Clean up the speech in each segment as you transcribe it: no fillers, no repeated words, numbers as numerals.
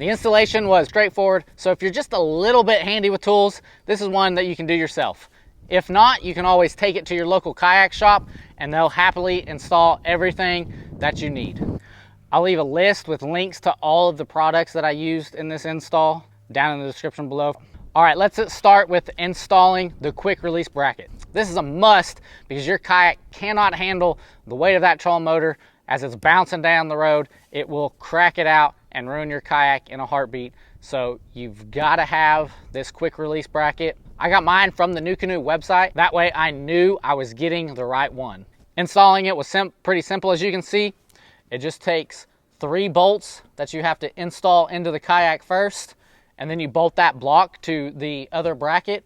The installation was straightforward, so if you're just a little bit handy with tools, this is one that you can do yourself. If not, you can always take it to your local kayak shop and they'll happily install everything that you need. I'll leave a list with links to all of the products that I used in this install down in the description below. All right, let's start with installing the quick release bracket. This is a must because your kayak cannot handle the weight of that trolling motor as it's bouncing down the road. It will crack it out and ruin your kayak in a heartbeat. So you've got to have this quick release bracket. I got mine from the Nucanoe website. That way I knew I was getting the right one. Installing it was pretty simple, as you can see. It just takes 3 bolts that you have to install into the kayak first, and then you bolt that block to the other bracket.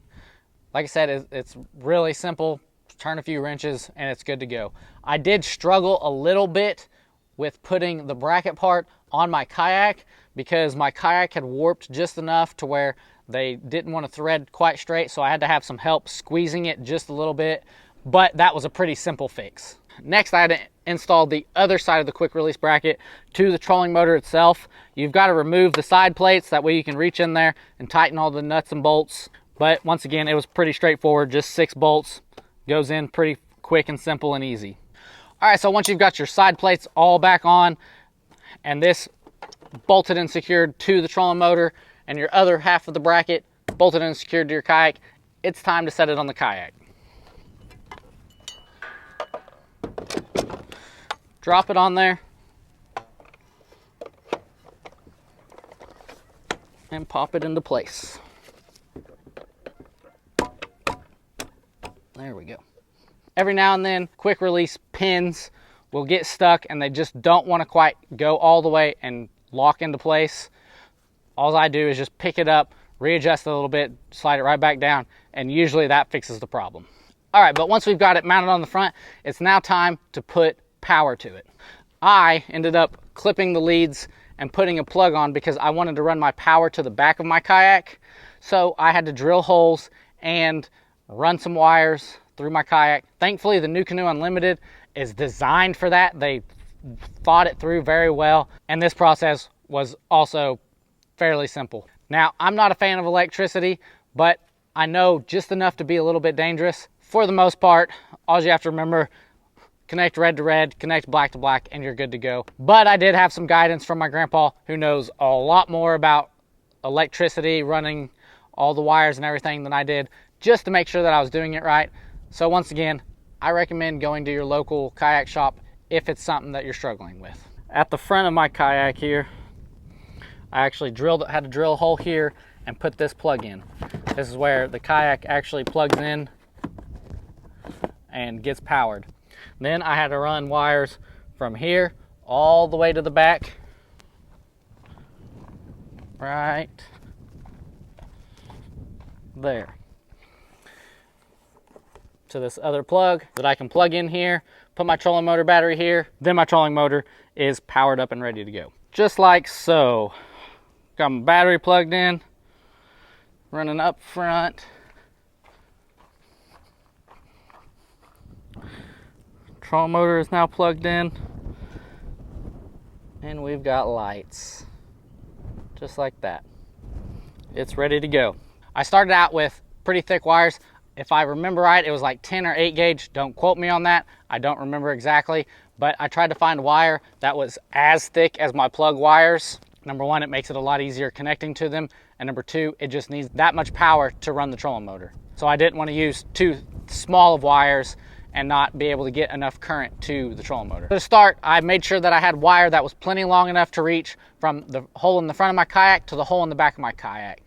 Like I said, it's really simple. Turn a few wrenches and it's good to go. I did struggle a little bit with putting the bracket part on my kayak because my kayak had warped just enough to where they didn't want to thread quite straight, so I had to have some help squeezing it just a little bit, but that was a pretty simple fix. Next, I had to install the other side of the quick release bracket to the trolling motor itself. You've got to remove the side plates, that way you can reach in there and tighten all the nuts and bolts. But once again, it was pretty straightforward, just 6 bolts, goes in pretty quick and simple and easy. All right, so once you've got your side plates all back on and this bolted and secured to the trolling motor and your other half of the bracket bolted and secured to your kayak, it's time to set it on the kayak. Drop it on there and pop it into place. There we go. Every now and then, quick release pins will get stuck and they just don't want to quite go all the way and lock into place. All I do is just pick it up, readjust it a little bit, slide it right back down, and usually that fixes the problem. All right, but once we've got it mounted on the front, it's now time to put power to it. I ended up clipping the leads and putting a plug on because I wanted to run my power to the back of my kayak. So I had to drill holes and run some wires through my kayak. Thankfully, the Nucanoe Unlimited is designed for that. They thought it through very well, and this process was also fairly simple. Now, I'm not a fan of electricity, but I know just enough to be a little bit dangerous. For the most part, all you have to remember, connect red to red, connect black to black, and you're good to go. But I did have some guidance from my grandpa, who knows a lot more about electricity, running all the wires and everything than I did, just to make sure that I was doing it right. So once again, I recommend going to your local kayak shop if it's something that you're struggling with. At the front of my kayak here, I actually had to drill a hole here and put this plug in. This is where the kayak actually plugs in and gets powered. Then I had to run wires from here all the way to the back, right there, to this other plug that I can plug in here, put my trolling motor battery here, then my trolling motor is powered up and ready to go. Just like so. Got my battery plugged in, running up front. Trolling motor is now plugged in, and we've got lights, just like that. It's ready to go. I started out with pretty thick wires. If I remember right, it was like 10 or 8 gauge. Don't quote me on that. I don't remember exactly, but I tried to find a wire that was as thick as my plug wires. Number one, it makes it a lot easier connecting to them, and number two, it just needs that much power to run the trolling motor. So I didn't want to use too small of wires and not be able to get enough current to the trolling motor. To start, I made sure that I had wire that was plenty long enough to reach from the hole in the front of my kayak to the hole in the back of my kayak.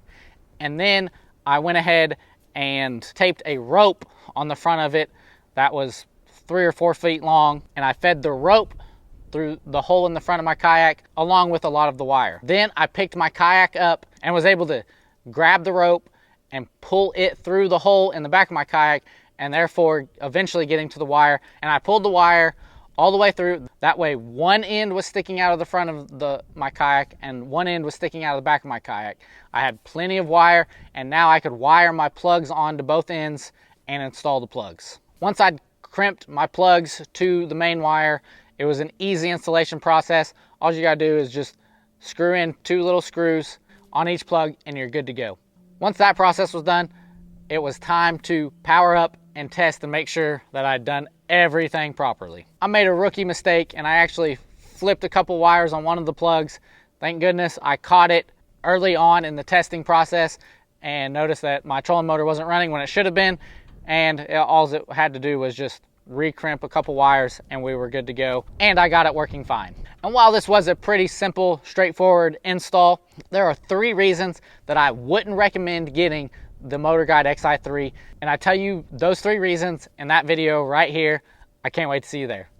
And then I went ahead and taped a rope on the front of it that was 3 or 4 feet long, and I fed the rope through the hole in the front of my kayak along with a lot of the wire. Then I picked my kayak up and was able to grab the rope and pull it through the hole in the back of my kayak, and therefore eventually getting to the wire. And I pulled the wire all the way through. That way one end was sticking out of the front of my kayak and one end was sticking out of the back of my kayak. I had plenty of wire, and now I could wire my plugs onto both ends and install the plugs. Once I'd crimped my plugs to the main wire, it was an easy installation process. All you gotta do is just screw in 2 little screws on each plug, and you're good to go. Once that process was done, it was time to power up and test to make sure that I'd done everything properly. I made a rookie mistake and I actually flipped a couple wires on one of the plugs. Thank goodness I caught it early on in the testing process and noticed that my trolling motor wasn't running when it should have been, and all it had to do was just recrimp a couple wires and we were good to go, and I got it working fine. And while this was a pretty simple, straightforward install, there are 3 reasons that I wouldn't recommend getting the MotorGuide Xi3, and I tell you those 3 reasons in that video right here. I can't wait to see you there.